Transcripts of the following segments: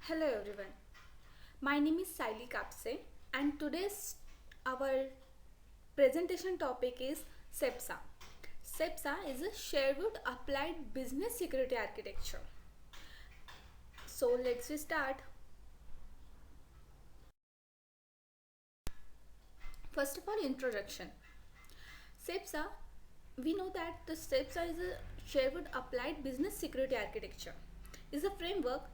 Hello everyone. My name is Saili Kapse and today's our presentation topic is SEPSA. SEPSA is a Sherwood Applied Business Security Architecture. So let's start. First of all, introduction. SEPSA, we know that the SEPSA is a Sherwood Applied Business Security Architecture. Is a framework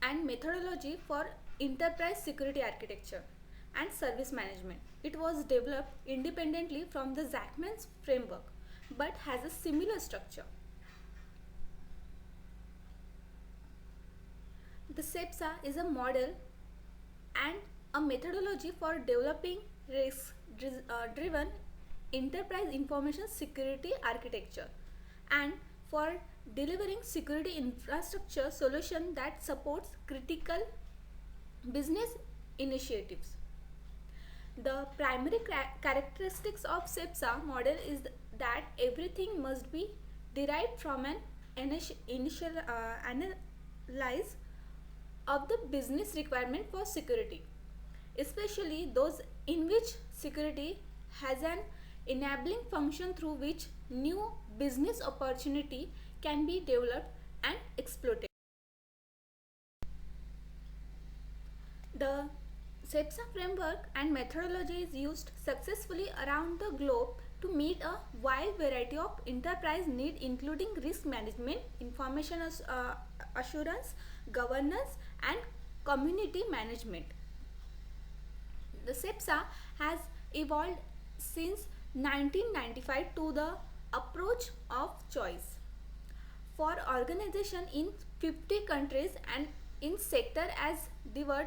and methodology for enterprise security architecture and service management. It was developed independently from the Zachman's framework but has a similar structure. The SEPSA is a model and a methodology for developing risk driven enterprise information security architecture and for delivering security infrastructure solution that supports critical business initiatives. The primary characteristics of SEPSA model is that everything must be derived from an initial analysis of the business requirement for security, especially those in which security has an enabling function through which new business opportunity can be developed and exploited. The SEPSA framework and methodology is used successfully around the globe to meet a wide variety of enterprise needs including risk management, information assurance, governance and community management. The SEPSA has evolved since 1995 to the approach of choice for organization in 50 countries and in sector as diverse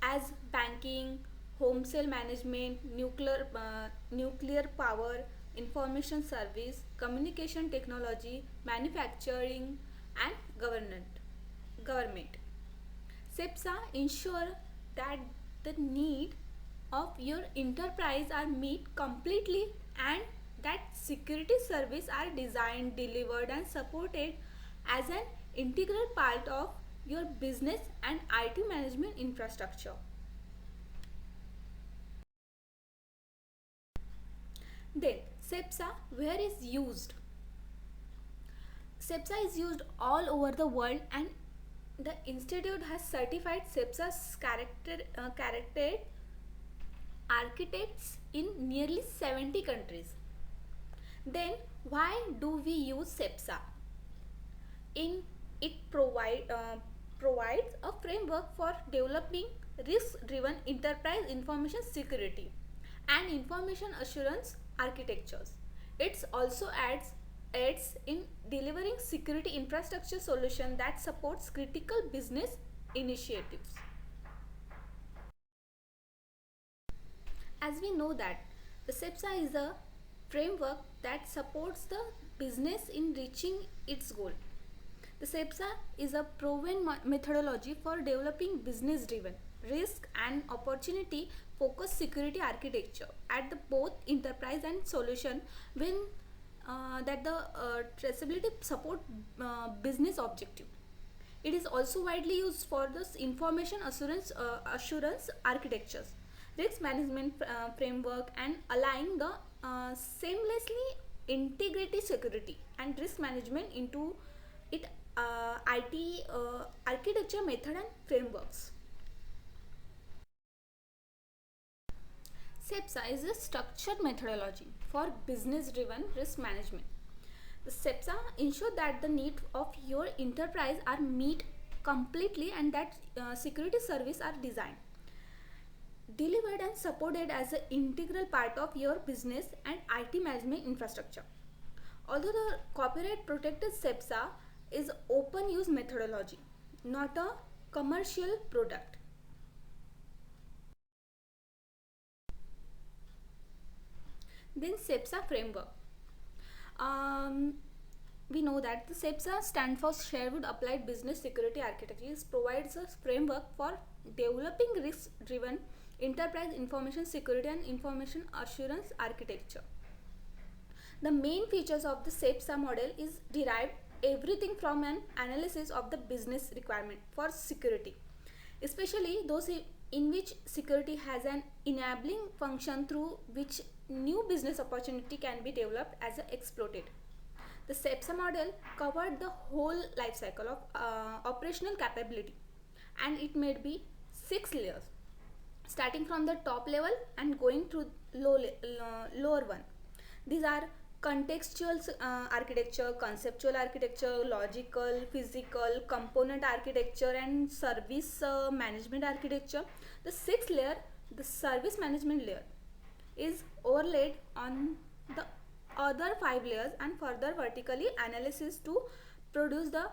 as banking, wholesale management, nuclear power, information service, communication technology, manufacturing and government. SEPSA ensure that the need of your enterprise are met completely and that security services are designed, delivered and supported as an integral part of your business and IT management infrastructure. Then SEPSA where is used? SEPSA is used all over the world and the institute has certified SEPSA's character architects in nearly 70 countries. Then why do we use SEPSA? In it provides a framework for developing risk-driven enterprise information security and information assurance architectures. It also aids in delivering security infrastructure solution that supports critical business initiatives. As we know that the SEPSA is a framework that supports the business in reaching its goal. The SEPSA is a proven methodology for developing business driven, risk and opportunity focused security architecture at the both enterprise and solution when that the traceability support business objective. It is also widely used for the information assurance architectures, risk management framework and aligning the seamlessly integrity security and risk management into it IT architecture method and frameworks. SEPSA is a structured methodology for business driven risk management. The SEPSA ensure that the needs of your enterprise are met completely and that security services are designed, delivered and supported as an integral part of your business and IT management infrastructure. Although the copyright protected SEPSA is open use methodology, not a commercial product. Then SEPSA framework. We know that the SEPSA stands for Sherwood Applied Business Security Architecture. It provides a framework for developing risk-driven enterprise information security and information assurance architecture. The main features of the SEPSA model is derived everything from an analysis of the business requirement for security, especially those in which security has an enabling function through which new business opportunity can be developed as exploited. The SEPSA model covered the whole life cycle of operational capability, and it may be 6 layers, starting from the top level and going to lower one. These are contextual architecture, conceptual architecture, logical, physical, component architecture, and service management architecture. The sixth layer, the service management layer, is overlaid on the other 5 layers and further vertically analysis to produce the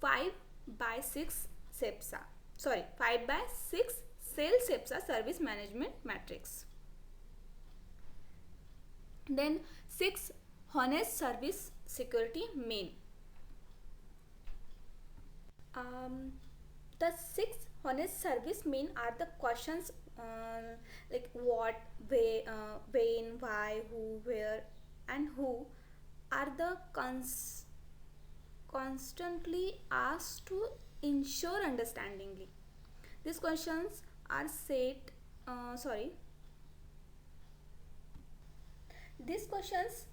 5 by 6 SEPSA. Sorry, 5 by 6 sales SEPSA service management matrix. Then 6 honest service security main. Um, the 6 honest service main are the questions like what, when, why, who, where, and who are the constantly asked to ensure understandingly. These questions are set. Sorry. These questions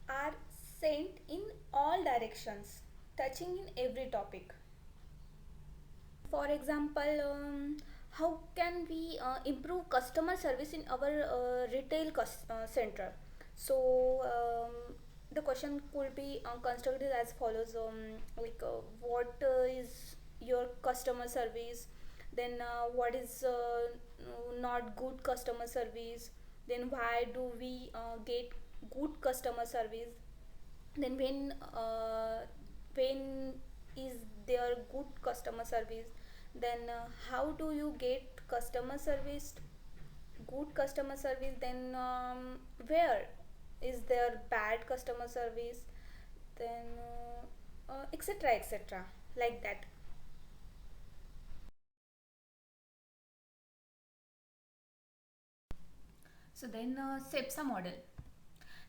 are sent in all directions, touching in every topic. For example, how can we improve customer service in our retail center? So the question could be constructed as follows: like what is your customer service? Then what is not good customer service? Then why do we get good customer service? Then when is there good customer service? Then how do you get customer service, good customer service? Then where is there bad customer service? Then etc etc, like that. So then SEPSA model.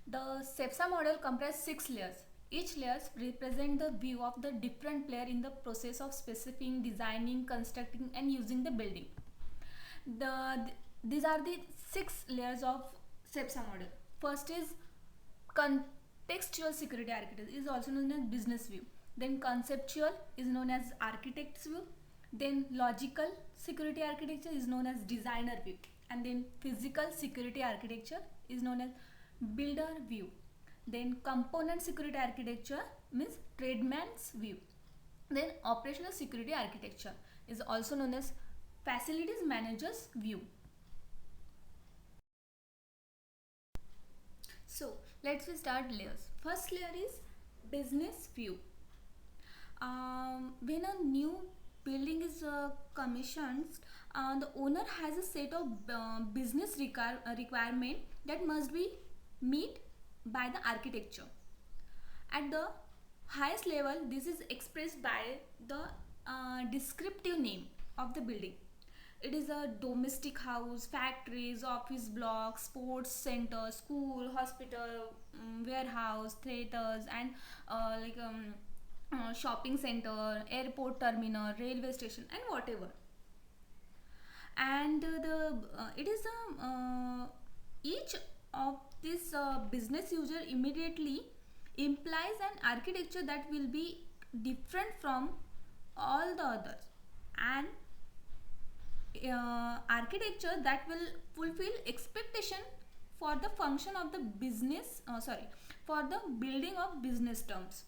The SEPSA model comprises 6 layers. Each layer represents the view of the different player in the process of specifying, designing, constructing, and using the building. These are the 6 layers of SEPSA model. First is contextual security architecture, is also known as business view. Then conceptual is known as architect's view. Then logical security architecture is known as designer view. And then physical security architecture is known as builder view. Then component security architecture means tradesman's view. Then operational security architecture is also known as facilities manager's view. So let's start layers. First layer is business view. When a new building is commissioned, the owner has a set of business requirement that must be met by the architecture. At the highest level, this is expressed by the descriptive name of the building. It is a domestic house, factories, office blocks, sports center, school, hospital, warehouse, theaters, and shopping center, airport terminal, railway station, and whatever. And the it is each of this business user immediately implies an architecture that will be different from all the others, and architecture that will fulfill expectation for the function of the business, for the building of business terms.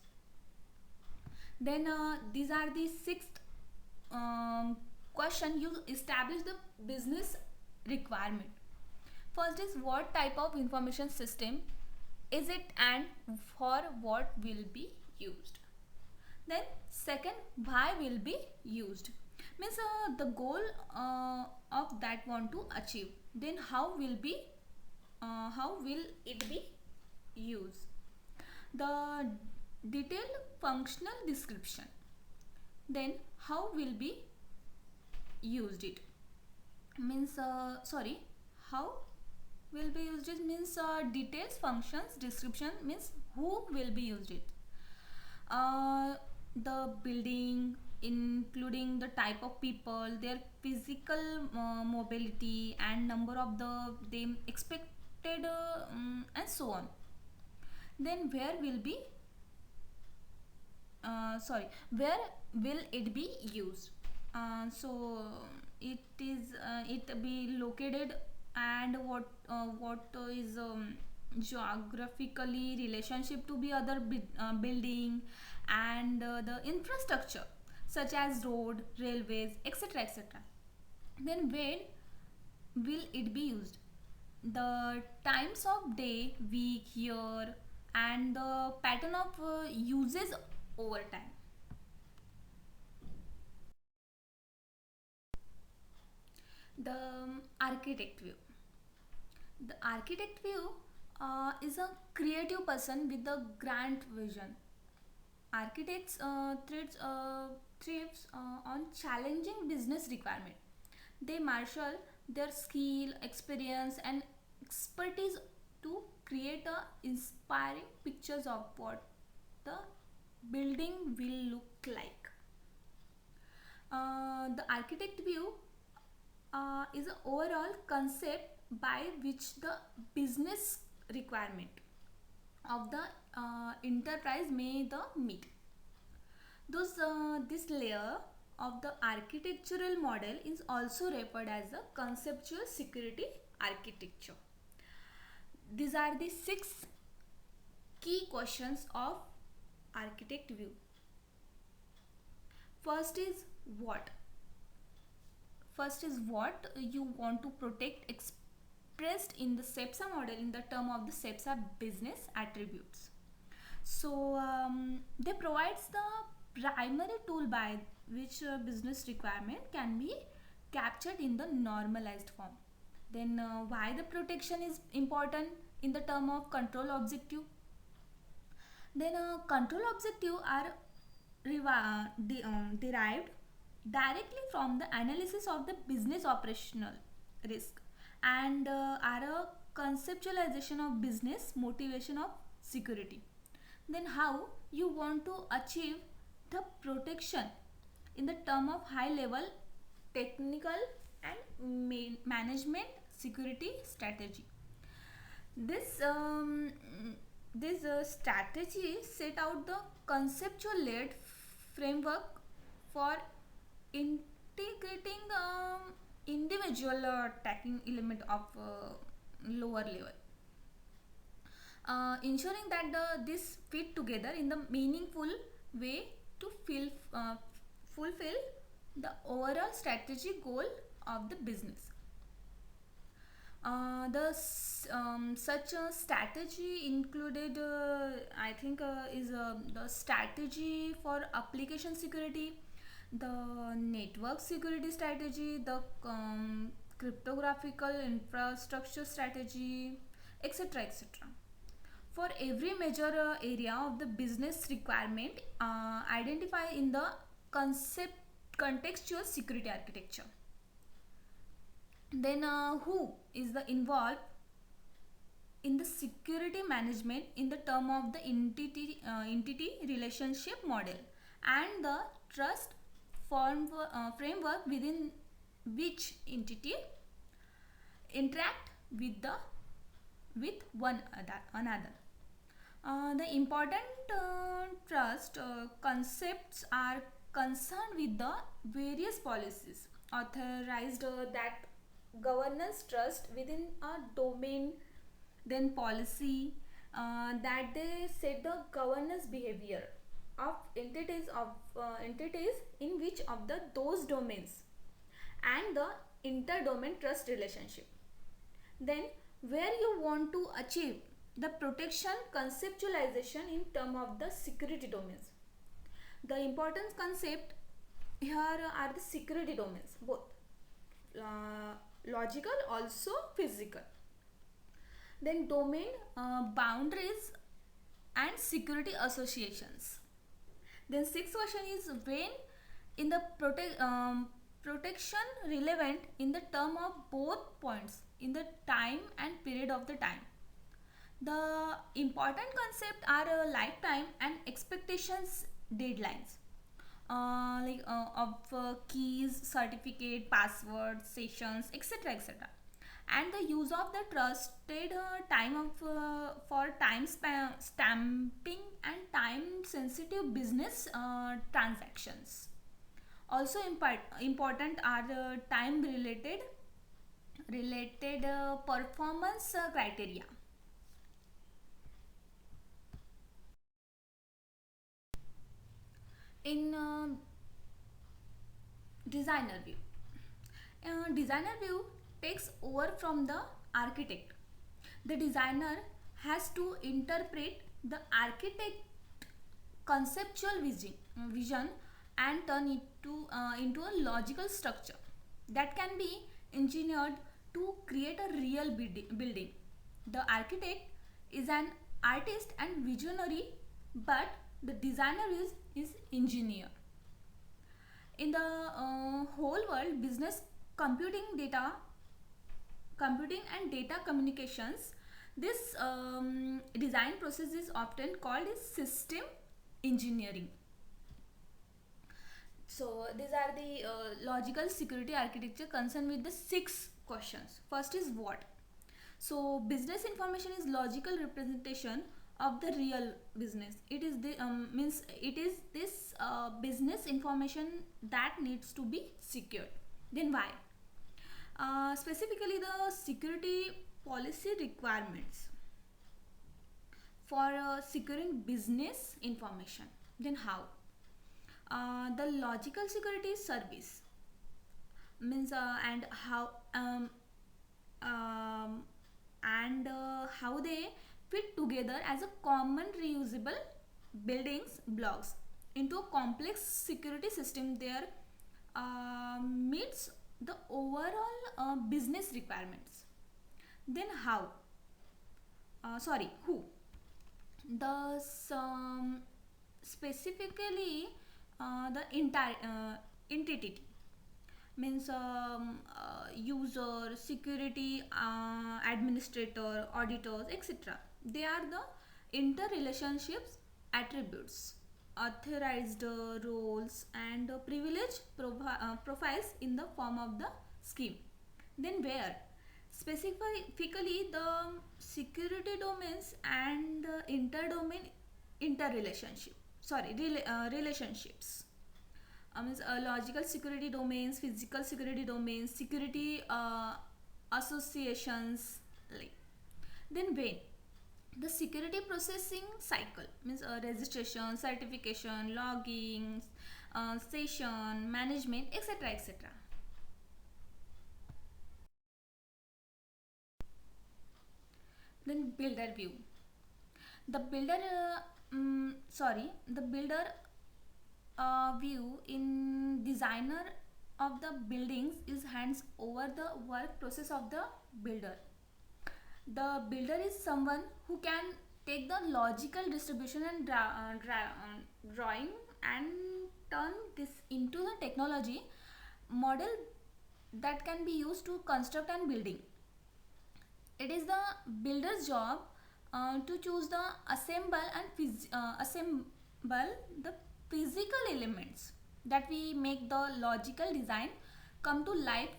Then these are the sixth question. You establish the business requirement. First is what type of information system is it and for what will be used. Then second, why will be used, means the goal of that want to achieve. Then how will it be used. The detailed functional description. Then how will be used it, means how will be used it means details, functions, description means who will be used it. the building, including the type of people, their physical mobility and number of them expected, and so on. Then where will it be used? So it be located, and what is geographically relationship to be other building, and the infrastructure such as road, railways, etc., etc. Then when will it be used? The times of day, week, year, and the pattern of uses over time. The architect view. The architect view is a creative person with a grand vision. Architects thrives on challenging business requirement. They marshal their skill, experience, and expertise to create a inspiring pictures of what the building will look like. The architect view is an overall concept by which the business requirement of the enterprise may the meet. This layer of the architectural model is also referred as the conceptual security architecture. These are the six key questions of architect view. First is what? First is what you want to protect expressed in the SEPSA model in the term of the SEPSA business attributes. So they provides the primary tool by which business requirement can be captured in the normalized form. Then why the protection is important in the term of control objective? Then control objective are derived directly from the analysis of the business operational risk, and are a conceptualization of business motivation of security. Then how you want to achieve the protection in the term of high level technical and management security strategy. This strategy set out the conceptual led framework for integrating individual tagging element of lower level, ensuring that this fit together in the meaningful way to fulfill the overall strategy goal of the business. Such a strategy included, I think, is the strategy for application security, the network security strategy, the cryptographical infrastructure strategy, etc., etc. For every major area of the business requirement, identify in the concept contextual security architecture. Then who is the involved in the security management in the term of the entity relationship model, and the trust framework within which entity interact with one another. The important trust concepts are concerned with the various policies authorized that governance trust within a domain, then policy that they set the governance behavior of entities in which of the those domains, and the inter-domain trust relationship. Then where you want to achieve the protection conceptualization in term of the security domains. The important concept here are the security domains, both logical also physical. Then domain boundaries and security associations. Then sixth question is when in the protection relevant in the term of both points in the time and period of the time. The important concept are lifetime and expectations deadlines. of keys, certificate, passwords, sessions, etc., etc., and the use of the trusted time of for stamping and time sensitive business transactions. Also important are time related performance criteria. In designer view, designer view takes over from the architect. The designer has to interpret the architect conceptual vision and turn it into a logical structure that can be engineered to create a real building. The architect is an artist and visionary, but the designer is engineer. In the whole world, business computing data computing and data communications, this design process is often called as system engineering. So these are the logical security architecture concerned with the 6 questions. First is what. So business information is logical representation of the real business. It is the means it is this business information that needs to be secured. Then why? Specifically the security policy requirements for securing business information. Then how? The logical security service means and how um, and how they fit together as a common reusable buildings blocks into a complex security system there meets the overall business requirements. Then how? Sorry, who? The specifically the entire entity means user, security administrator, auditors, etc. They are the interrelationships attributes, authorized roles and privilege profiles in the form of the scheme. Then where? Specifically the security domains and interdomain interrelationship. Sorry, relationships. Means logical security domains, physical security domains, security associations. Like then when the security processing cycle means registration, certification, logging, session management, etc., etc. Then builder view. The builder the builder view in designer of the buildings is hands over the work process of the builder. The builder is someone who can take the logical distribution and drawing and turn this into the technology model that can be used to construct and building. It is the builder's job to choose the assemble the physical elements that we make the logical design come to life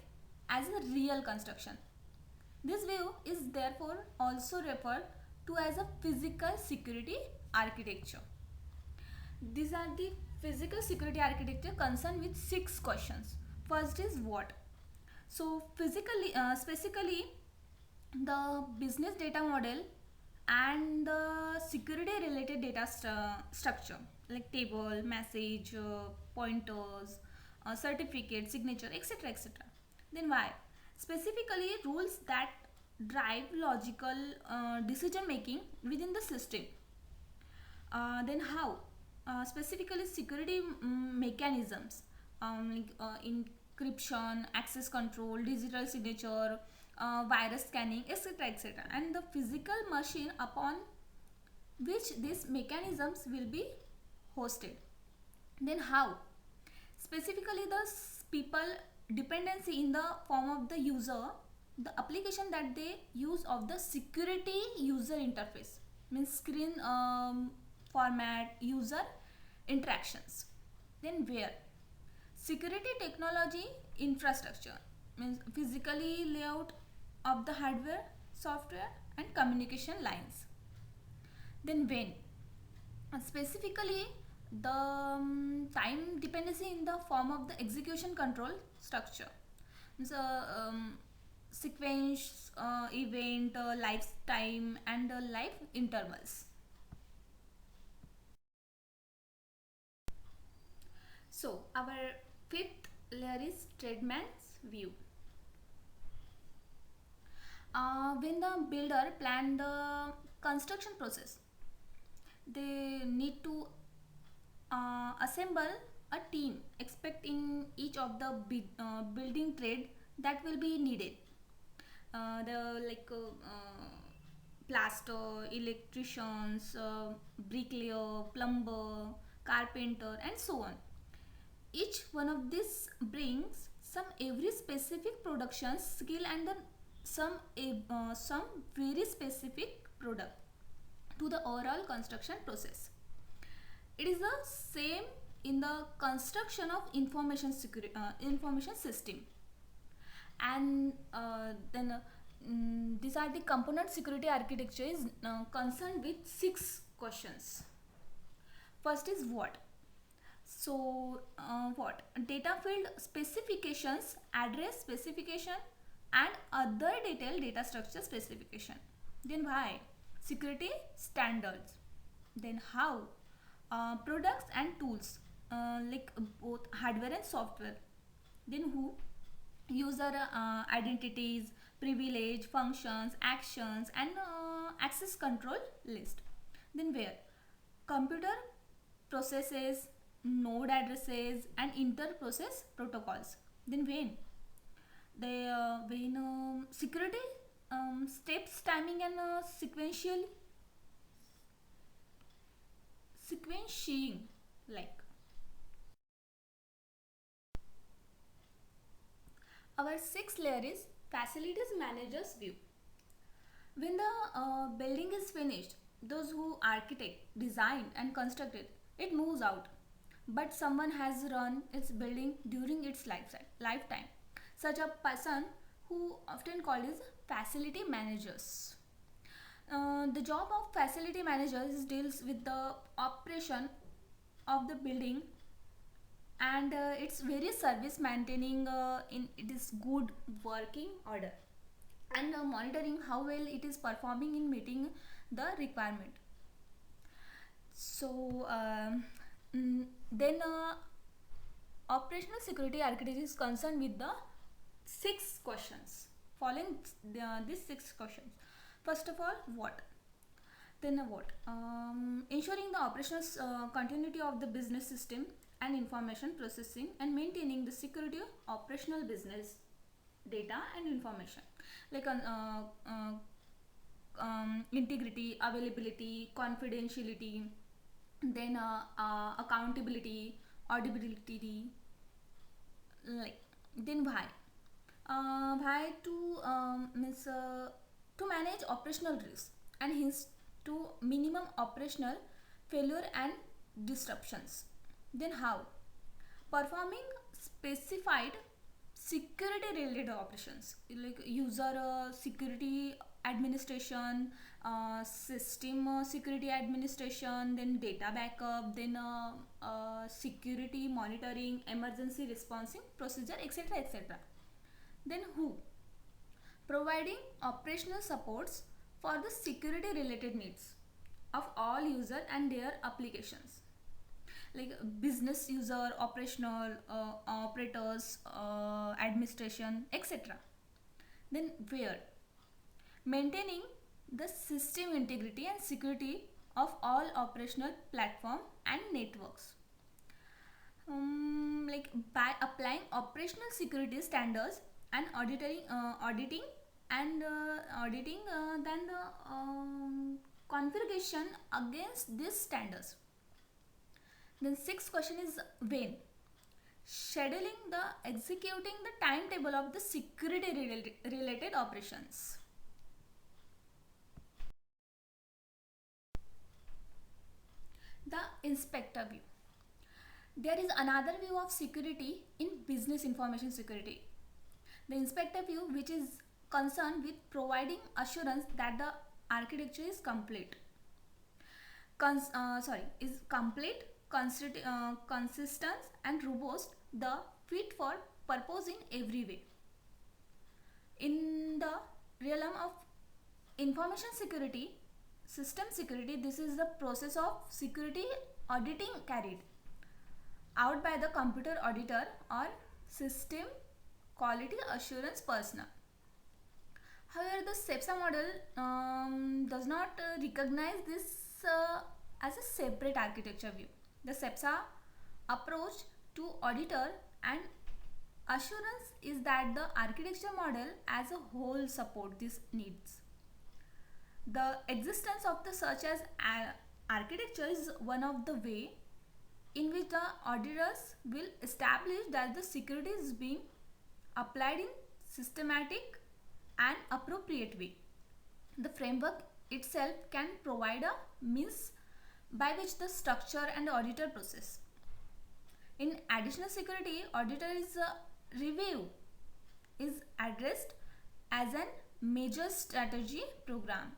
as a real construction. This view is therefore also referred to as a physical security architecture. These are the physical security architecture concerned with 6 questions. First is what. So physically specifically the business data model and the security related data structure like table, message, pointers, certificate, signature, etc., etc. Then why? Specifically rules that drive logical decision making within the system. Then how? Specifically security mechanisms like encryption, access control, digital signature, virus scanning, etc., etc., and the physical machine upon which these mechanisms will be hosted. Then how? Specifically the people dependency in the form of the user, the application that they use of the security user interface means screen format, user interactions. Then where? Security technology infrastructure means physically layout of the hardware, software and communication lines. Then when specifically the time dependency in the form of the execution control structure. So sequence, event, lifetime and life intervals. So our fifth layer is tradesman's view. When the builder plan the construction process, they need to assemble a team expect in each of the building trade that will be needed. The like plaster, electricians, bricklayer, plumber, carpenter and so on. Each one of these brings some every specific production skill and then some very specific product to the overall construction process. It is the same in the construction of information system. And then these are the component security architecture is concerned with 6 questions. First is what. So what data field specifications, address specification and other detailed data structure specification. Then why security standards. Then how products and tools, like both hardware and software. Then who user identities, privilege, functions, actions and access control list. Then where computer processes, node addresses and inter process protocols. Then when security steps timing and sequencing like. Our sixth layer is facilities manager's view. When the building is finished, those who architect, design and constructed it moves out, but someone has run its building during its lifetime. Such a person who often called is facility managers. The job of facility managers deals with the operation of the building and it's very service maintaining in it is good working order and monitoring how well it is performing in meeting the requirement. So then operational security architecture is concerned with the 6 questions. Following these 6 questions. First of all, what? Then what? Ensuring the operational continuity of the business system and information processing and maintaining the security of operational business data and information like integrity, availability, confidentiality, then accountability, audibility, like. Then why to means to manage operational risk and hence to minimum operational failure and disruptions. Then how performing specified security related operations like user security administration, system security administration, then data backup, then security monitoring, emergency responding procedure, etc, etc. Then who providing operational supports for the security related needs of all user and their applications like business user, operational operators, administration, etc. Then where maintaining the system integrity and security of all operational platform and networks, like by applying operational security standards and auditing and auditing then the configuration against these standards. Then sixth question is when scheduling the executing the timetable of the security related operations. The inspector view. There is another view of security in business information security. The inspector view, which is concerned with providing assurance that the architecture is complete. Is complete, consistent and robust, the fit for purpose in every way. In the realm of information security, system security, this is the process of security auditing carried out by the computer auditor or system quality assurance personnel. However, the SEPSA model does not recognize this as a separate architecture view. The SEPSA approach to auditor and assurance is that the architecture model as a whole support these needs. The existence of the such as architecture is one of the way in which the auditors will establish that the security is being applied in systematic and appropriate way. The framework itself can provide a means by which the structure and the auditor process. In additional security, auditor is review is addressed as a major strategy program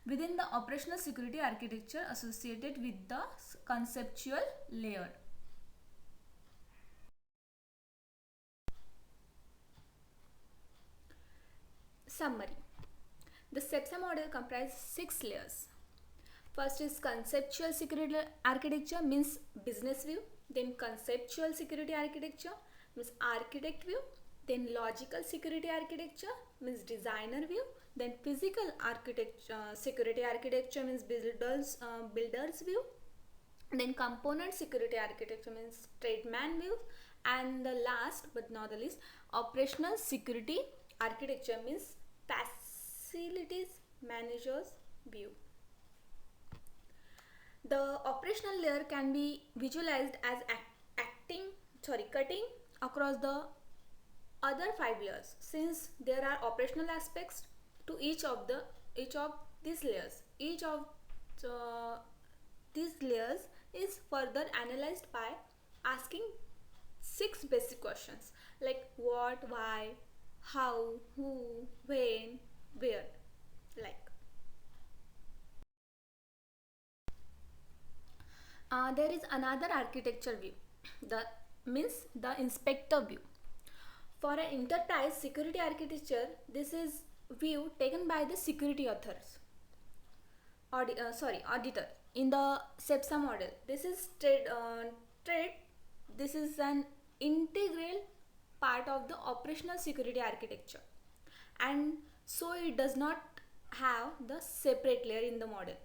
within the operational security architecture associated with the conceptual layer. Summary. The SEPSA model comprises 6 layers. First is conceptual security architecture, means business view. Then conceptual security architecture means architect view. Then logical security architecture means designer view. Then physical architecture security architecture means builders view. Then component security architecture means tradesman view. And the last but not the least, operational security architecture means facilities managers view. The operational layer can be visualized as cutting across the other 5 layers, since there are operational aspects to each of these layers. Each of these layers is further analyzed by asking 6 basic questions like what, why, how, who, when, where. There is another architecture view, the inspector view. For an enterprise security architecture, this is view taken by the security auditor in the SEPSA model. This is this is an integral part of the operational security architecture, and so it does not have the separate layer in the model.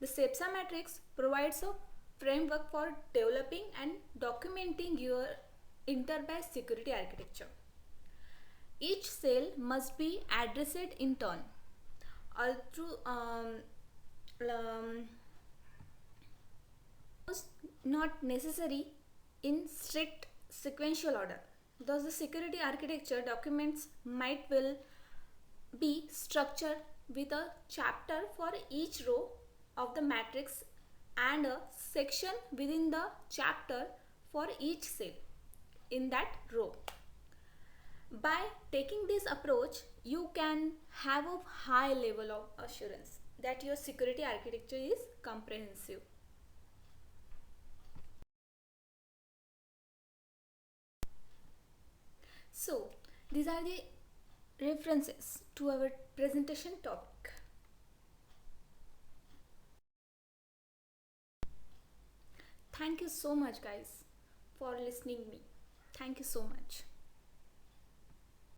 The SEPSA matrix provides a framework for developing and documenting your enterprise security architecture. Each cell must be addressed in turn, not necessary in strict sequential order. Thus, the security architecture documents might will be structured with a chapter for each row of the matrix and a section within the chapter for each cell in that row. By taking this approach, you can have a high level of assurance that your security architecture is comprehensive. So, these are the references to our presentation topic. Thank you so much guys for listening me. Thank you so much.